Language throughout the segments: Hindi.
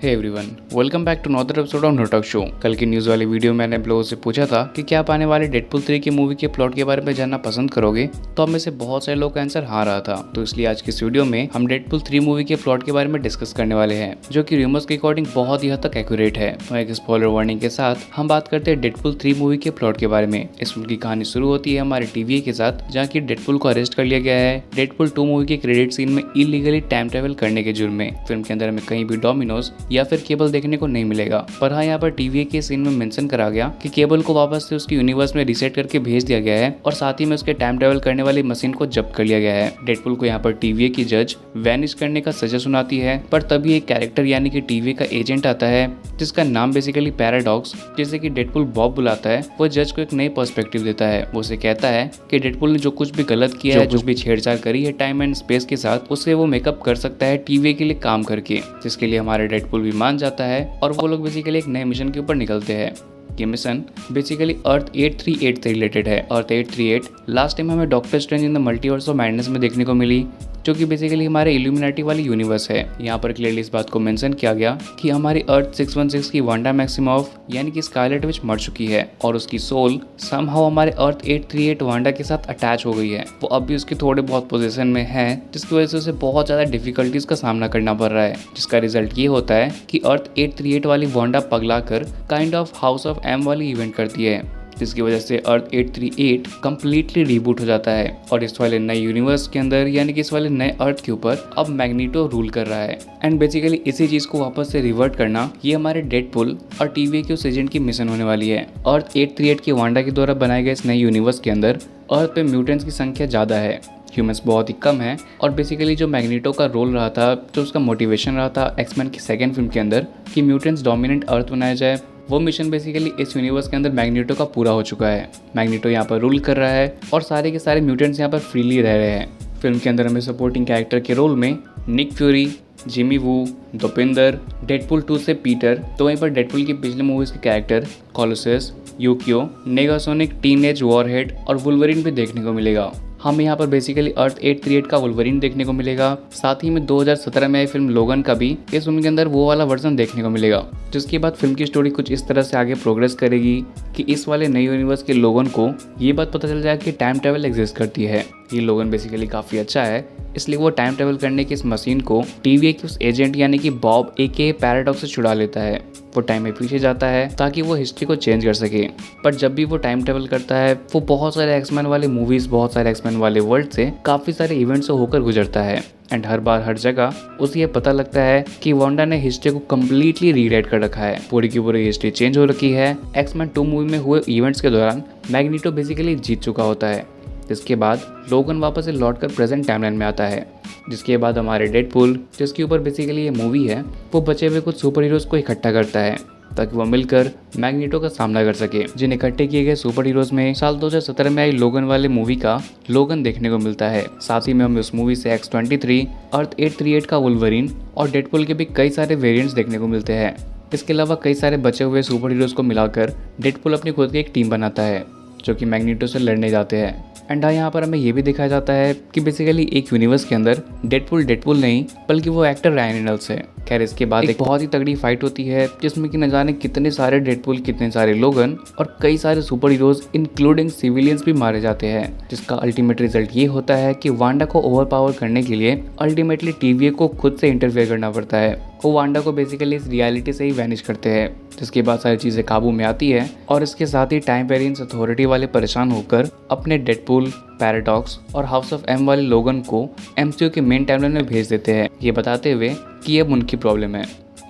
Hey everyone, welcome back to another episode of no talk show. कल की न्यूज़ वाली वीडियो में मैंने आप लोगों से पूछा था कि क्या आप आने वाले डेडपूल 3 की मूवी के प्लॉट के बारे में जानना पसंद करोगे, तो हम में से बहुत सारे लोग का आंसर हाँ रहा था। तो इसलिए आज की इस वीडियो में हम डेडपूल 3 मूवी के प्लॉट के बारे में डिस्कस करने वाले हैं, जो कि रूमर्स के अकॉर्डिंग बहुत ही हद तक एक्यूरेट है। तो एक स्पॉइलर वार्निंग के साथ हम बात करते हैं डेडपूल 3 मूवी के प्लॉट के बारे में। इस फिल्म की कहानी शुरू होती है हमारे टीवीए के साथ, जहाँ की डेडपूल को अरेस्ट कर लिया गया है डेडपूल 2 मूवी के क्रेडिट सीन में इलीगली टाइम ट्रेवल करने के जुर्म में। फिल्म के अंदर हमें कहीं भी डोमिनोज या फिर केबल देखने को नहीं मिलेगा, पर हाँ यहाँ पर टीवीए के सीन में मेंशन करा गया कि केबल को वापस से उसकी यूनिवर्स में रीसेट करके भेज दिया गया है और साथ ही में उसके टाइम ट्रेवल करने वाली मशीन को जब्त कर लिया गया है। डेडपूल को यहाँ पर टीवीए की जज वैनिश करने का सजा सुनाती है, पर तभी एक कैरेक्टर यानी कि टीवीए का एजेंट आता है जिसका नाम बेसिकली पैराडॉक्स, जिसे कि डेडपूल बॉब बुलाता है। वो जज को एक नई पर्सपेक्टिव देता है। वो उसे कहता है कि डेडपूल ने जो कुछ भी गलत किया है, जो भी छेड़छाड़ करी है टाइम एंड स्पेस के साथ, उससे वो मेकअप कर सकता है टीवीए के लिए काम करके, जिसके लिए हमारे डेडपूल भी मान जाता है और वो लोग बेसिकली एक नए मिशन के ऊपर निकलते हैं। ये मिशन बेसिकली अर्थ 838 से रिलेटेड है। अर्थ 838 लास्ट टाइम हमें doctor strange in the multiverse of madness में देखने को मिली, जो कि बेसिकली हमारे इल्यूमिनाटी वाली यूनिवर्स है। यहाँ पर क्लियरली इस बात को मेंशन किया गया कि हमारी अर्थ 616 की वांडा मैक्सिमॉफ यानी कि स्कारलेट विच मर चुकी है और उसकी सोल समहाउ हमारे अर्थ 838 वांडा के साथ अटैच हो गई है। वो अब भी उसके थोड़े बहुत पोजीशन में है, जिसकी वजह से उसे बहुत ज़्यादा डिफिकल्टीज का सामना करना पड़ रहा है, जिसका रिजल्ट ये होता है कि अर्थ 838 वाली वांडा पगला कर kind of house of M वाली इवेंट करती है, जिसकी वजह से अर्थ 838 कम्प्लीटली रीबूट हो जाता है और इस वाले नए यूनिवर्स के अंदर यानी कि इस वाले नए अर्थ के ऊपर अब मैग्नीटो रूल कर रहा है। एंड बेसिकली इसी चीज़ को वापस से रिवर्ट करना ये हमारे डेडपूल और टीवीए के उस एजेंट की मिशन होने वाली है। अर्थ 838 के वांडा के द्वारा बनाए गए इस नए यूनिवर्स के अंदर अर्थ पे म्यूटेंट्स की संख्या ज़्यादा है, ह्यूमंस बहुत ही कम है। और बेसिकली जो मैग्नीटो का रोल रहा था, जो उसका मोटिवेशन रहा था एक्समैन की सेकेंड फिल्म के अंदर कि म्यूटेंट्स डोमिनेंट अर्थ बनाया जाए, वो मिशन बेसिकली इस यूनिवर्स के अंदर मैग्नीटो का पूरा हो चुका है। मैग्नीटो यहाँ पर रूल कर रहा है और सारे के सारे म्यूटेंट्स यहाँ पर फ्रीली रह रहे हैं। फिल्म के अंदर हमें सपोर्टिंग कैरेक्टर के रोल में Nick Fury, Jimmy Woo, Dopinder, Deadpool 2 से पीटर, तो वहीं पर डेडपूल की पिछले मूवीज के character Colossus, Yukio, Negasonic, teenage warhead और वुल्वरिन भी देखने को मिलेगा। हमें यहाँ पर बेसिकली अर्थ 838 का वुल्वरिन देखने को मिलेगा। साथ ही में 2017 में आई फिल्म लोगन का भी इस फिल्म के अंदर वो वाला वर्जन देखने को मिलेगा, जिसके बाद फिल्म की स्टोरी कुछ इस तरह से आगे प्रोग्रेस करेगी कि इस वाले नए यूनिवर्स के लोगन को ये बात पता चल जाए कि टाइम ट्रेवल एग्जिस्ट करती है। ये लोगन बेसिकली काफ़ी अच्छा है, इसलिए वो टाइम ट्रेवल करने की इस मशीन को टीवीए के उस एजेंट यानी कि बॉब एके पैराडॉक्स से छुड़ा लेता है। वो टाइम में पीछे जाता है ताकि वो हिस्ट्री को चेंज कर सके, पर जब भी वो टाइम ट्रेवल करता है वो बहुत सारे एक्समैन वाले मूवीज, बहुत सारे एक्समैन वाले वर्ल्ड से काफ़ी सारे इवेंट्स से होकर गुजरता है। एंड हर बार हर जगह उसे ये पता लगता है कि वांडा ने हिस्ट्री को कम्प्लीटली रीराइट कर रखा है, पूरी की पूरी हिस्ट्री चेंज हो रखी है। एक्समैन 2 मूवी में हुए इवेंट्स के दौरान मैग्नीटो बेसिकली जीत चुका होता है। जिसके बाद लोगन वापस से लौटकर प्रेजेंट टाइमलाइन में आता है, जिसके बाद हमारे डेडपूल, जिसके ऊपर बेसिकली ये मूवी है, वो बचे हुए कुछ सुपर हीरोज को इकट्ठा करता है ताकि वो मिलकर मैग्नीटो का सामना कर सके। जिन इकट्ठे किए गए सुपर हीरोज में साल 2017 में आई लोगन वाले मूवी का लोगन देखने को मिलता है। साथ ही में हमें उस मूवी से X-23, अर्थ 838 का वुल्वरिन और डेडपूल के भी कई सारे वेरिएंट्स देखने को मिलते हैं। इसके अलावा कई सारे बचे हुए सुपर हीरोज को मिलाकर डेडपूल अपनी खुद की एक टीम बनाता है जो कि मैग्नीटो से लड़ने जाते हैं। एंड यहाँ पर हमें ये भी दिखाया जाता है कि बेसिकली एक यूनिवर्स के अंदर डेडपूल नहीं बल्कि वो एक्टर रायन रेनॉल्ड्स है। खैर इसके बाद एक बहुत ही तगड़ी फाइट होती है, जिसमें कि न जाने कितने सारे डेडपूल, कितने सारे लोगन और कई सारे सुपर हीरोज इंक्लूडिंग सिविलियंस भी मारे जाते हैं, जिसका अल्टीमेट रिजल्ट ये होता है कि वांडा को ओवरपावर करने के लिए अल्टीमेटली टीवीए को खुद से इंटरफेयर करना पड़ता है। वो वांडा को बेसिकली इस रियलिटी से ही वैनिश करते हैं, जिसके बाद सारी चीज़ें काबू में आती है और इसके साथ ही टाइम वेरिएंस अथॉरिटी वाले परेशान होकर अपने डेडपूल, पैराडॉक्स और हाउस ऑफ एम वाले लोगन को एमसीयू के मेन टाइमलाइन में भेज देते हैं, ये बताते हुए कि अब उनकी प्रॉब्लम है।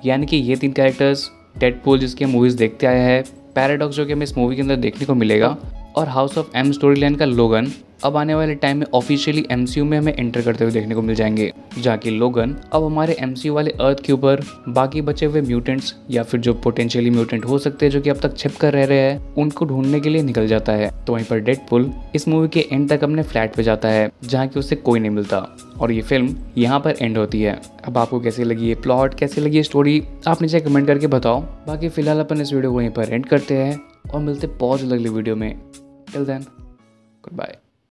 यानी कि ये 3 कैरेक्टर्स, डेडपूल जिसके मूवीज़ देखते आया है, पैराडॉक्स जो कि हमें इस मूवी के अंदर देखने को मिलेगा, और house of M story line का लोगन अब आने वाले टाइम में ऑफिशियली एमसीयू में हमें एंटर करते हुए देखने को मिल जाएंगे, जहाँ की लोगन अब हमारे एमसीयू वाले अर्थ के ऊपर बाकी बचे हुए म्यूटेंट्स या फिर जो पोटेंशियली म्यूटेंट हो सकते हैं जो कि अब तक छिप कर रह रहे हैं, उनको ढूंढने के लिए निकल जाता है। तो वहीं पर डेडपूल इस मूवी के एंड तक अपने फ्लैट पे जाता है जहाँ की उससे कोई नहीं मिलता और ये फिल्म यहाँ पर एंड होती है। अब आपको कैसी लगी ये प्लॉट, कैसी लगी ये स्टोरी, आप नीचे कमेंट करके बताओ। बाकी फिलहाल अपन इस वीडियो को वहीं पर एंड करते हैं और मिलते बहुत जल्द अगली वीडियो में। Till then, good bye.